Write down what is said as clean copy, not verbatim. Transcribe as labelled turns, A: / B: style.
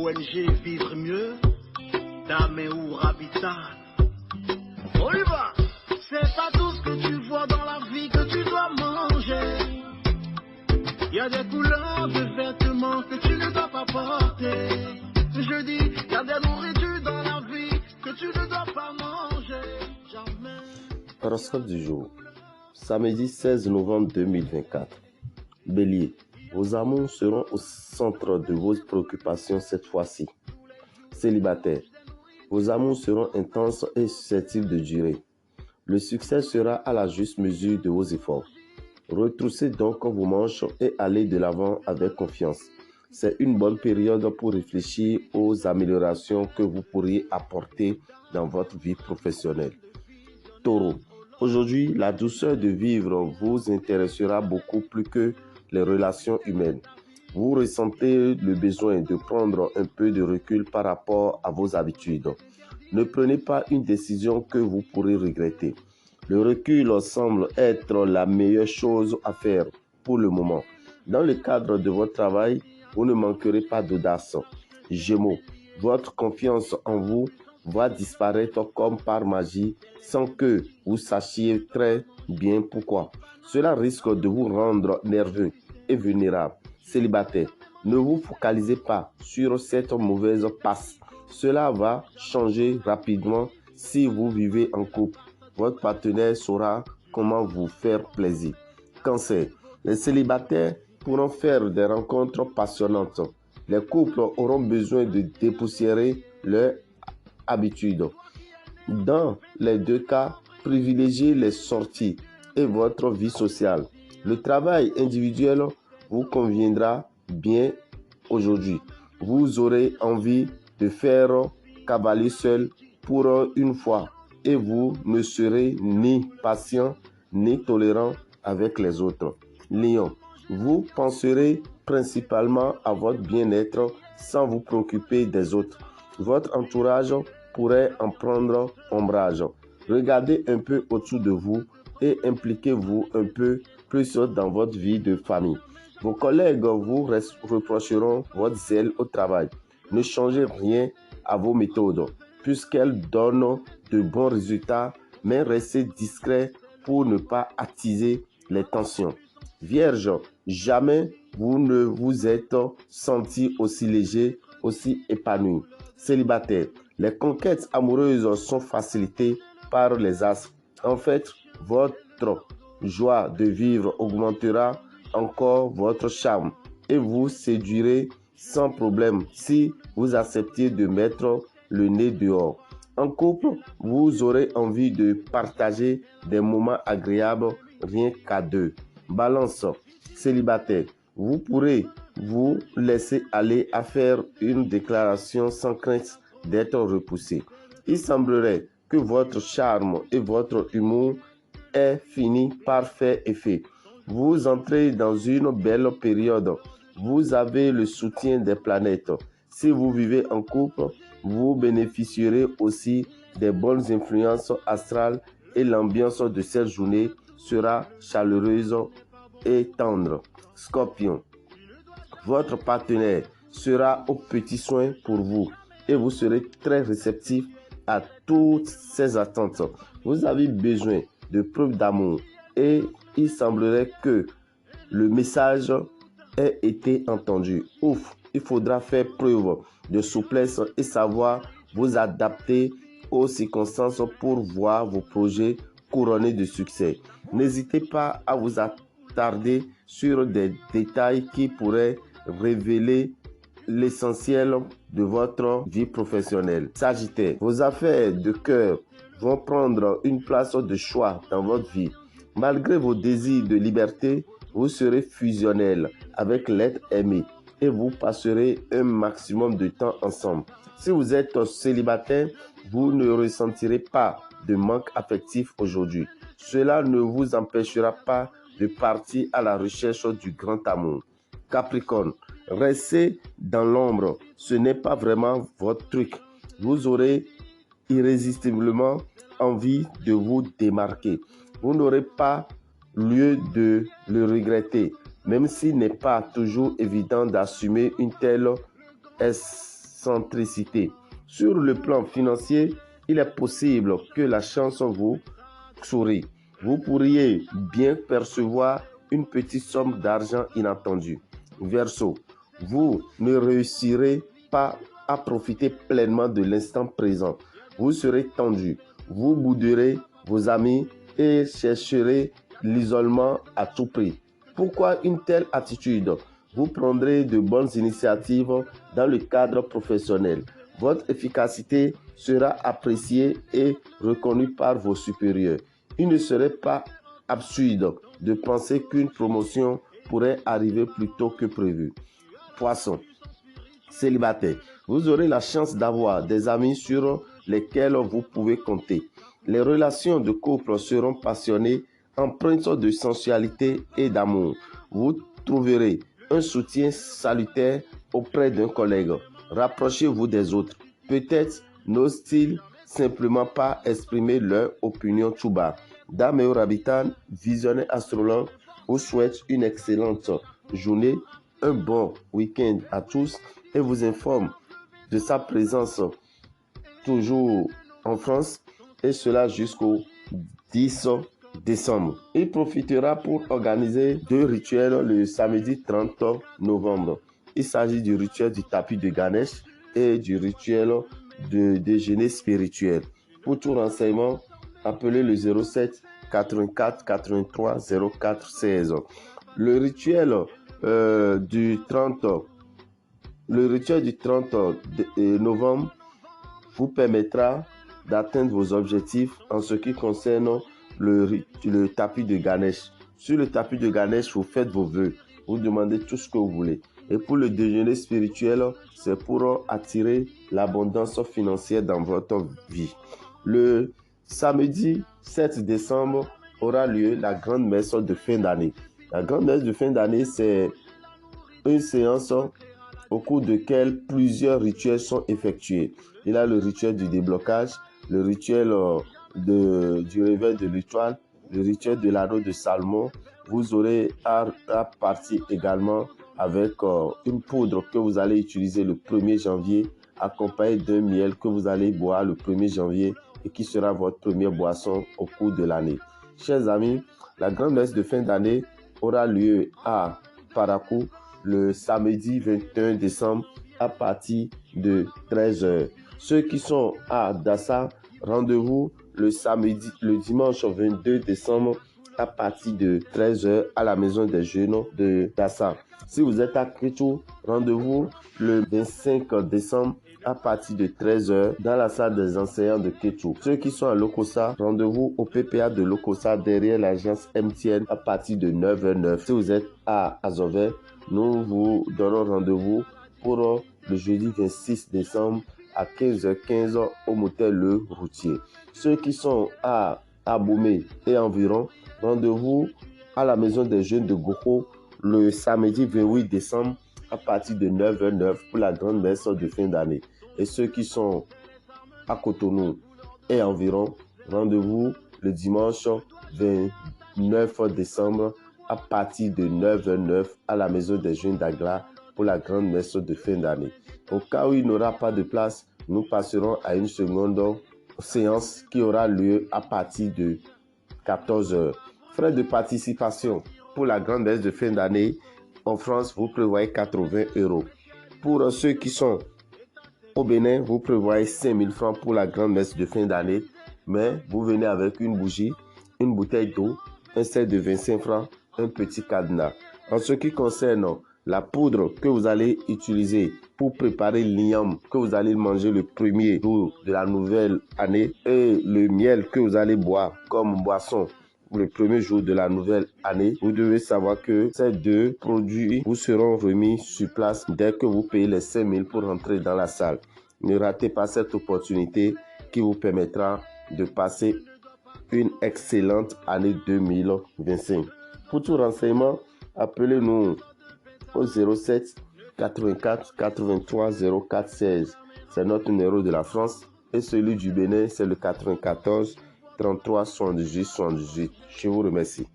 A: ONG Vivre Mieux, Dame ou Habitat. On y va. C'est pas tout ce que tu vois dans la vie que tu dois manger. Il y a des couleurs de vêtements que tu ne dois pas porter. Je dis, il y a des nourritures dans la vie que tu ne dois pas manger. Jamais.
B: Horoscope du jour. Samedi 16 novembre 2024. Bélier. Vos amours seront au centre de vos préoccupations cette fois-ci. Célibataire. Vos amours seront intenses et susceptibles de durer. Le succès sera à la juste mesure de vos efforts. Retroussez donc vos manches et allez de l'avant avec confiance. C'est une bonne période pour réfléchir aux améliorations que vous pourriez apporter dans votre vie professionnelle. Taureau. Aujourd'hui, la douceur de vivre vous intéressera beaucoup plus que les relations humaines. Vous ressentez le besoin de prendre un peu de recul par rapport à vos habitudes. Ne prenez pas une décision que vous pourrez regretter. Le recul semble être la meilleure chose à faire pour le moment. Dans le cadre de votre travail, vous ne manquerez pas d'audace. Gémeaux, votre confiance en vous va disparaître comme par magie sans que vous sachiez très bien pourquoi. Cela risque de vous rendre nerveux et vulnérable. Célibataire, ne vous focalisez pas sur cette mauvaise passe. Cela va changer rapidement si vous vivez en couple. Votre partenaire saura comment vous faire plaisir. Cancer, les célibataires pourront faire des rencontres passionnantes. Les couples auront besoin de dépoussiérer leurs habitudes. Dans les deux cas, privilégiez les sorties et votre vie sociale. Le travail individuel vous conviendra bien aujourd'hui. Vous aurez envie de faire cavalier seul pour une fois et vous ne serez ni patient ni tolérant avec les autres. Lion, vous penserez principalement à votre bien-être sans vous préoccuper des autres. Votre entourage pourrait en prendre ombrage. Regardez un peu autour de vous et impliquez-vous un peu plus dans votre vie de famille. Vos collègues vous reprocheront votre zèle au travail. Ne changez rien à vos méthodes puisqu'elles donnent de bons résultats, mais restez discret pour ne pas attiser les tensions. Vierge, jamais vous ne vous êtes senti aussi léger, aussi épanoui. Célibataire, les conquêtes amoureuses sont facilitées par les astres. En fait, votre joie de vivre augmentera encore votre charme et vous séduirez sans problème si vous acceptez de mettre le nez dehors. En couple, vous aurez envie de partager des moments agréables rien qu'à deux. Balance, célibataire, vous pourrez vous laisser aller à faire une déclaration sans crainte d'être repoussé. Il semblerait que votre charme et votre humour aient fini par faire effet. Vous entrez dans une belle période. Vous avez le soutien des planètes. Si vous vivez en couple, vous bénéficierez aussi des bonnes influences astrales et l'ambiance de cette journée sera chaleureuse et tendre. Scorpion, votre partenaire sera aux petits soins pour vous et vous serez très réceptif à toutes ses attentes. Vous avez besoin de preuves d'amour et il semblerait que le message ait été entendu. Ouf, il faudra faire preuve de souplesse et savoir vous adapter aux circonstances pour voir vos projets couronnés de succès. N'hésitez pas à vous attarder sur des détails qui pourraient révéler l'essentiel de votre vie professionnelle. Sagittaire, vos affaires de cœur vont prendre une place de choix dans votre vie. Malgré vos désirs de liberté, vous serez fusionnel avec l'être aimé et vous passerez un maximum de temps ensemble. Si vous êtes célibataire, vous ne ressentirez pas de manque affectif aujourd'hui. Cela ne vous empêchera pas de partir à la recherche du grand amour. Capricorne, restez dans l'ombre, ce n'est pas vraiment votre truc. Vous aurez irrésistiblement envie de vous démarquer. Vous n'aurez pas lieu de le regretter, même s'il n'est pas toujours évident d'assumer une telle centricité. Sur le plan financier, il est possible que la chance vous sourit. Vous pourriez bien percevoir une petite somme d'argent inattendue. Verseau, vous ne réussirez pas à profiter pleinement de l'instant présent. Vous serez tendu, vous bouderez vos amis et chercherez l'isolement à tout prix. Pourquoi une telle attitude? Vous prendrez de bonnes initiatives dans le cadre professionnel. Votre efficacité sera appréciée et reconnue par vos supérieurs. Il ne serait pas absurde de penser qu'une promotion pourrait arriver plus tôt que prévu. Poisson, célibataire, vous aurez la chance d'avoir des amis sur lesquels vous pouvez compter. Les relations de couple seront passionnées, empreintes de sensualité et d'amour. Vous trouverez un soutien salutaire auprès d'un collègue. Rapprochez-vous des autres. Peut-être n'osent-ils simplement pas exprimer leur opinion tout bas. Dame et Rabitan, visionnaire astrologue, vous souhaite une excellente journée, un bon week-end à tous et vous informe de sa présence toujours en France et cela jusqu'au 10 décembre. Il profitera pour organiser 2 rituels le samedi 30 novembre. Il s'agit du rituel du tapis de Ganesh et du rituel de déjeuner spirituel. Pour tout renseignement, appelez le 07 84 83 04 16. Le rituel du 30 novembre vous permettra d'atteindre vos objectifs en ce qui concerne le tapis de Ganesh. Sur le tapis de Ganesh, vous faites vos vœux, vous demandez tout ce que vous voulez. Et pour le déjeuner spirituel, c'est pour attirer l'abondance financière dans votre vie. Le samedi 7 décembre aura lieu la grande messe de fin d'année. La grande messe de fin d'année, c'est une séance au cours de laquelle plusieurs rituels sont effectués. Il y a le rituel du déblocage, le rituel du réveil de l'étoile, le rituel de l'anneau de Salomon. Vous aurez à partir également avec une poudre que vous allez utiliser le 1er janvier, accompagnée d'un miel que vous allez boire le 1er janvier et qui sera votre première boisson au cours de l'année. Chers amis, la grande messe de fin d'année aura lieu à Parakou le samedi 21 décembre à partir de 13h. Ceux qui sont à Dassa, rendez-vous le dimanche 22 décembre à partir de 13h à la maison des jeunes de Dassa. Si vous êtes à Kétou, rendez-vous le 25 décembre à partir de 13h dans la salle des enseignants de Kétou. Ceux qui sont à Lokossa, rendez-vous au PPA de Lokossa derrière l'agence MTN à partir de 9h09. Si vous êtes à Azové, nous vous donnons rendez-vous pour le jeudi 26 décembre à 15h15 au motel Le Routier. Ceux qui sont à Aboumé et environ, rendez-vous à la maison des jeunes de Goko le samedi 28 décembre à partir de 9h09 pour la grande messe de fin d'année. Et ceux qui sont à Cotonou et environ, rendez-vous le dimanche 29 décembre à partir de 9h09 à la maison des jeunes d'Agla pour la grande messe de fin d'année. Au cas où il n'y aura pas de place, nous passerons à une seconde séance qui aura lieu à partir de 14h. Frais de participation pour la grande messe de fin d'année en France, vous prévoyez 80 €. Pour ceux qui sont au Bénin, vous prévoyez 5 000 francs pour la grande messe de fin d'année, mais vous venez avec une bougie, une bouteille d'eau, un set de 25 francs, un petit cadenas. En ce qui concerne la poudre que vous allez utiliser pour préparer l'igname que vous allez manger le premier jour de la nouvelle année et le miel que vous allez boire comme boisson le premier jour de la nouvelle année, vous devez savoir que ces 2 produits vous seront remis sur place dès que vous payez les 5 000 pour rentrer dans la salle. Ne ratez pas cette opportunité qui vous permettra de passer une excellente année 2025. Pour tout renseignement, appelez-nous au 07 84 83 04 16. C'est notre numéro de la France et celui du Bénin, c'est le 94 33 78 78. Je vous remercie.